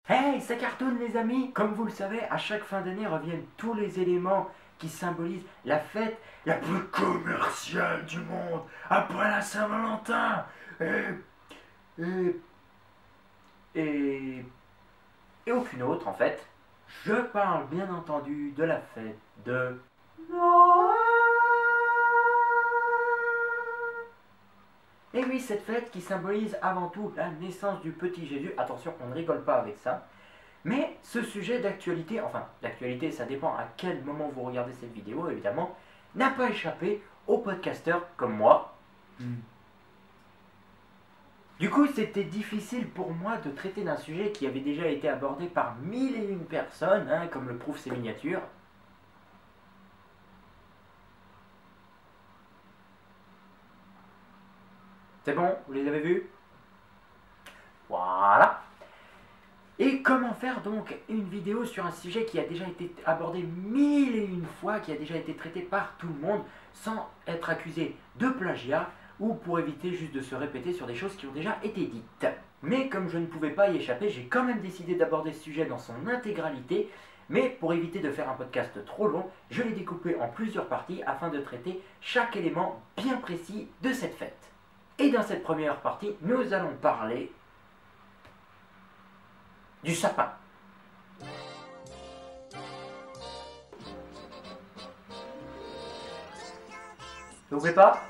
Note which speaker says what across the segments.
Speaker 1: Hey, ça cartonne les amis! Comme vous le savez, à chaque fin d'année reviennent tous les éléments qui symbolisent la fête la plus commerciale du monde, après la Saint-Valentin! Et, et, et aucune autre en fait. Je parle bien entendu de la fête de Noël! Et oui, cette fête qui symbolise avant tout la naissance du petit Jésus. Attention, on ne rigole pas avec ça. Mais ce sujet d'actualité, enfin, d'actualité, ça dépend à quel moment vous regardez cette vidéo, évidemment, n'a pas échappé aux podcasteurs comme moi. Du coup, c'était difficile pour moi de traiter d'un sujet qui avait déjà été abordé par 1001 personnes, hein, comme le prouvent ces miniatures. C'est bon, vous les avez vus? Voilà. Et comment faire donc une vidéo sur un sujet qui a déjà été abordé 1001 fois, qui a déjà été traité par tout le monde, sans être accusé de plagiat, ou pour éviter juste de se répéter sur des choses qui ont déjà été dites. Mais comme je ne pouvais pas y échapper, j'ai quand même décidé d'aborder ce sujet dans son intégralité, mais pour éviter de faire un podcast trop long, je l'ai découpé en plusieurs parties afin de traiter chaque élément bien précis de cette fête. Et dans cette première partie, nous allons parler du sapin. Ça vous plaît pas?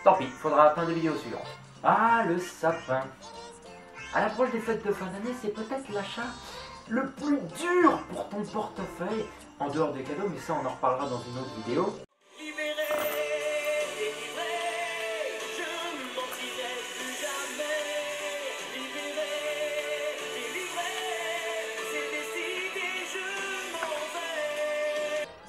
Speaker 1: Tant pis, faudra attendre des vidéos suivantes. Ah, le sapin. À l'approche des fêtes de fin d'année, c'est peut-être l'achat le plus dur pour ton portefeuille, en dehors des cadeaux, mais ça on en reparlera dans une autre vidéo.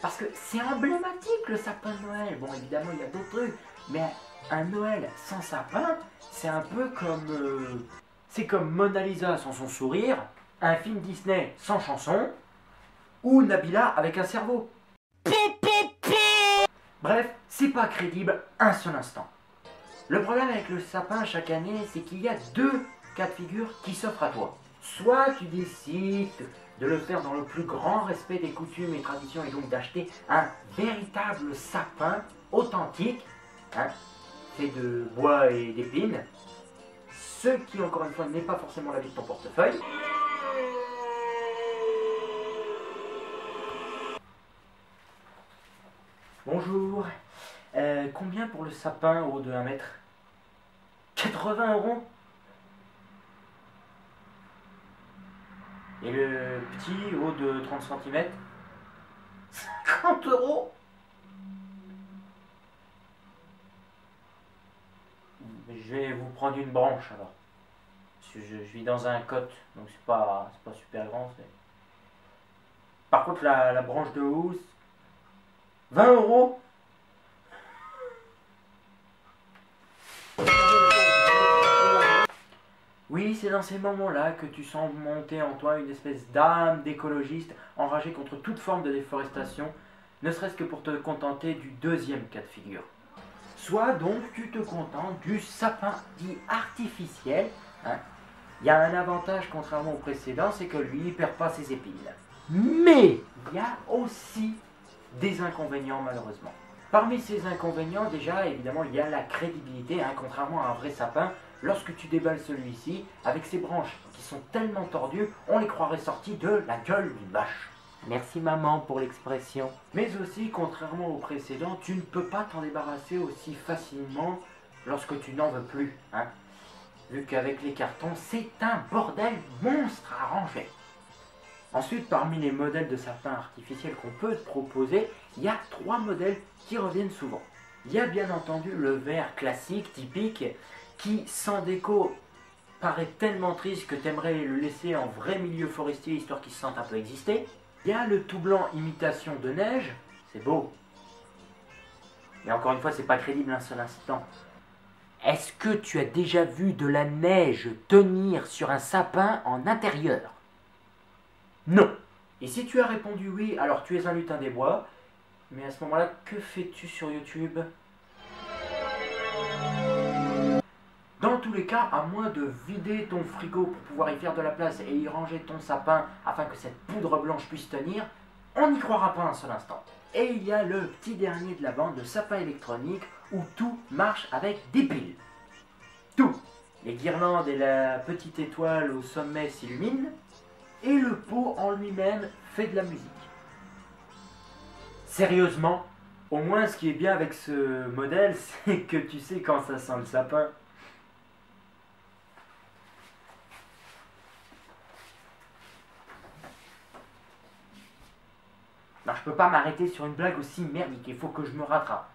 Speaker 1: Parce que c'est emblématique le sapin de Noël. Bon, évidemment, il y a d'autres trucs, mais un Noël sans sapin, c'est un peu comme... c'est comme Mona Lisa sans son sourire, un film Disney sans chanson, ou Nabila avec un cerveau. Bref, c'est pas crédible un seul instant. Le problème avec le sapin chaque année, c'est qu'il y a deux cas de figure qui s'offrent à toi. Soit tu décides de le faire dans le plus grand respect des coutumes et traditions et donc d'acheter un véritable sapin authentique, hein, fait de bois et d'épines, ce qui encore une fois n'est pas forcément l'avis de ton portefeuille. Bonjour, combien pour le sapin haut de 1 mètre? 80 €? Et le petit haut de 30 cm? 50 €? Je vais vous prendre une branche alors. Parce que je vis dans un cote, donc c'est pas super grand. Par contre, la branche de housse, 20 €? Oui, c'est dans ces moments-là que tu sens monter en toi une espèce d'âme d'écologiste enragé contre toute forme de déforestation, ne serait-ce que pour te contenter du deuxième cas de figure. Soit donc tu te contentes du sapin dit artificiel. Hein. Il y a un avantage contrairement au précédent, c'est que lui il perd pas ses épines. Mais il y a aussi des inconvénients malheureusement. Parmi ces inconvénients, déjà, évidemment, il y a la crédibilité, hein, contrairement à un vrai sapin. Lorsque tu déballes celui-ci, avec ses branches qui sont tellement tordues, on les croirait sorties de la gueule d'une vache. Merci maman pour l'expression. Mais aussi, contrairement au précédent, tu ne peux pas t'en débarrasser aussi facilement lorsque tu n'en veux plus. Hein. Vu qu'avec les cartons, c'est un bordel monstre à ranger. Ensuite, parmi les modèles de sapins artificiels qu'on peut te proposer, il y a 3 modèles qui reviennent souvent. Il y a bien entendu le vert classique, typique, qui sans déco paraît tellement triste que t'aimerais le laisser en vrai milieu forestier histoire qu'il se sente un peu exister. Il y a le tout blanc imitation de neige, c'est beau. Mais encore une fois, c'est pas crédible un seul instant. Est-ce que tu as déjà vu de la neige tenir sur un sapin en intérieur? Non. Et si tu as répondu oui, alors tu es un lutin des bois. Mais à ce moment-là, que fais-tu sur YouTube? Dans tous tous les cas, à moins de vider ton frigo pour pouvoir y faire de la place et y ranger ton sapin afin que cette poudre blanche puisse tenir, on n'y croira pas un seul instant. Et il y a le petit dernier de la bande, le sapin électronique, où tout marche avec des piles. Tout. Les guirlandes et la petite étoile au sommet s'illuminent, et le pot en lui-même fait de la musique. Sérieusement, au moins ce qui est bien avec ce modèle, c'est que tu sais quand ça sent le sapin. Non, je peux pas m'arrêter sur une blague aussi merdique, il faut que je me rattrape.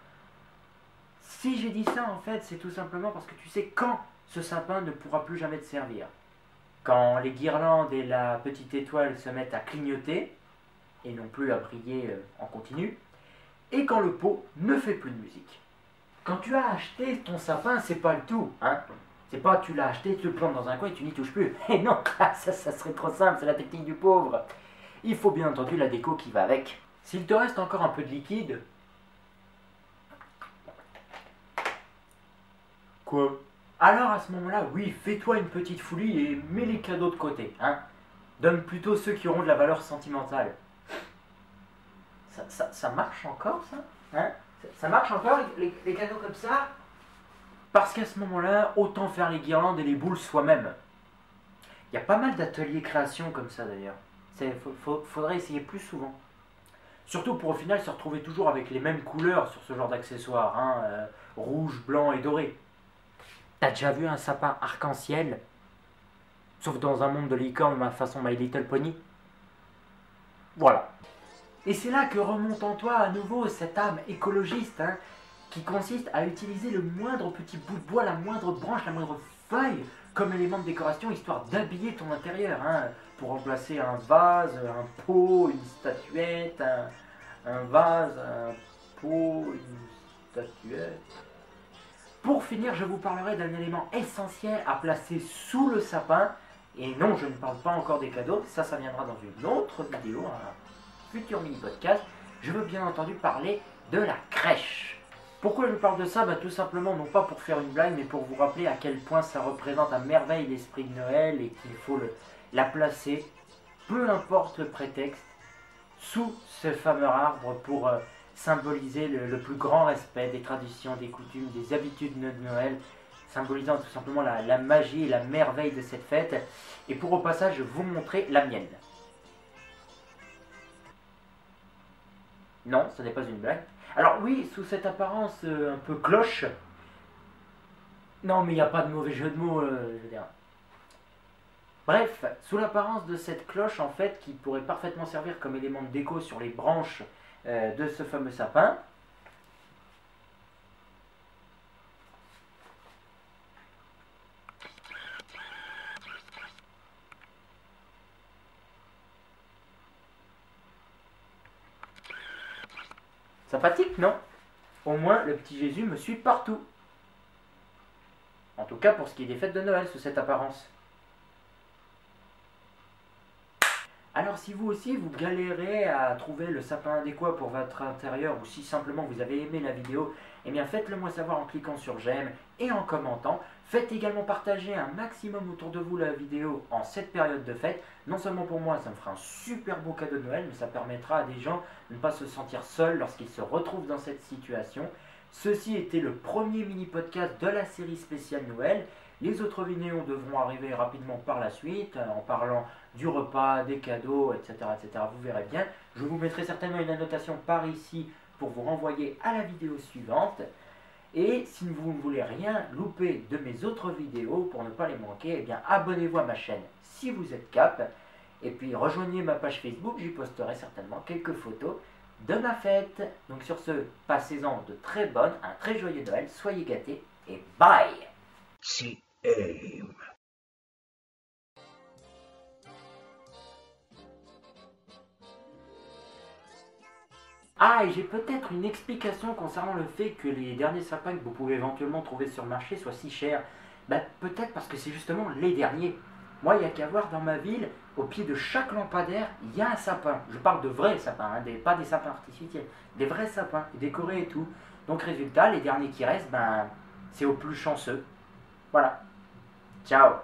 Speaker 1: Si j'ai dit ça, en fait, c'est tout simplement parce que tu sais quand ce sapin ne pourra plus jamais te servir. Quand les guirlandes et la petite étoile se mettent à clignoter, et non plus à briller en continu, et quand le pot ne fait plus de musique. Quand tu as acheté ton sapin, c'est pas le tout, hein. C'est pas tu l'as acheté, tu le plantes dans un coin et tu n'y touches plus. Et non, ça serait trop simple, c'est la technique du pauvre. Il faut bien entendu la déco qui va avec. S'il te reste encore un peu de liquide... Quoi? Alors à ce moment-là, oui, fais-toi une petite folie et mets les cadeaux de côté, hein. Donne plutôt ceux qui auront de la valeur sentimentale. Ça marche encore, ça, hein? Ça marche encore, les cadeaux comme ça? Parce qu'à ce moment-là, autant faire les guirlandes et les boules soi-même. Il y a pas mal d'ateliers création comme ça, d'ailleurs. Faudrait essayer plus souvent. Surtout pour au final se retrouver toujours avec les mêmes couleurs sur ce genre d'accessoires, hein, rouge, blanc et doré. T'as déjà vu un sapin arc-en-ciel? Sauf dans un monde de licorne, ma façon My Little Pony. Voilà. Et c'est là que remonte en toi à nouveau cette âme écologiste, hein, qui consiste à utiliser le moindre petit bout de bois, la moindre branche, la moindre feuille comme élément de décoration, histoire d'habiller ton intérieur, hein, pour remplacer un vase, un pot, une statuette, un vase, un pot, une statuette. Pour finir, je vous parlerai d'un élément essentiel à placer sous le sapin. Et non, je ne parle pas encore des cadeaux, ça viendra dans une autre vidéo, un futur mini-podcast. Je veux bien entendu parler de la crèche. Pourquoi je parle de ça? Tout simplement, non pas pour faire une blague, mais pour vous rappeler à quel point ça représente à merveille l'esprit de Noël et qu'il faut la placer, peu importe le prétexte, sous ce fameux arbre pour symboliser le plus grand respect des traditions, des coutumes, des habitudes de Noël, symbolisant tout simplement la magie et la merveille de cette fête. Et pour au passage vous montrer la mienne. Non, ce n'est pas une blague. Alors oui, sous cette apparence un peu cloche. Non, mais il n'y a pas de mauvais jeu de mots, je veux dire. Bref, sous l'apparence de cette cloche, en fait, qui pourrait parfaitement servir comme élément de déco sur les branches de ce fameux sapin, sympathique, non? Au moins, le petit Jésus me suit partout. En tout cas, pour ce qui est des fêtes de Noël, sous cette apparence. Alors, si vous aussi, vous galérez à trouver le sapin adéquat pour votre intérieur, ou si simplement vous avez aimé la vidéo, eh bien faites-le moi savoir en cliquant sur j'aime et en commentant. Faites également partager un maximum autour de vous la vidéo en cette période de fête. Non seulement pour moi, ça me fera un super beau cadeau de Noël, mais ça permettra à des gens de ne pas se sentir seuls lorsqu'ils se retrouvent dans cette situation. Ceci était le premier mini-podcast de la série spéciale Noël. Les autres vidéos devront arriver rapidement par la suite, en parlant du repas, des cadeaux, etc., etc. Vous verrez bien. Je vous mettrai certainement une annotation par ici pour vous renvoyer à la vidéo suivante. Et si vous ne voulez rien louper de mes autres vidéos pour ne pas les manquer, eh bien abonnez-vous à ma chaîne si vous êtes cap. Et puis rejoignez ma page Facebook, j'y posterai certainement quelques photos de ma fête. Donc sur ce, passez-en de très bonnes, un très joyeux Noël, soyez gâtés et bye!
Speaker 2: C'est aime.
Speaker 1: Ah, et j'ai peut-être une explication concernant le fait que les derniers sapins que vous pouvez éventuellement trouver sur le marché soient si chers. Peut-être parce que c'est justement les derniers. Moi, il n'y a qu'à voir dans ma ville, au pied de chaque lampadaire, il y a un sapin. Je parle de vrais sapins, hein, pas des sapins artificiels. Des vrais sapins, décorés et tout. Donc résultat, les derniers qui restent, c'est aux plus chanceux. Voilà. Ciao.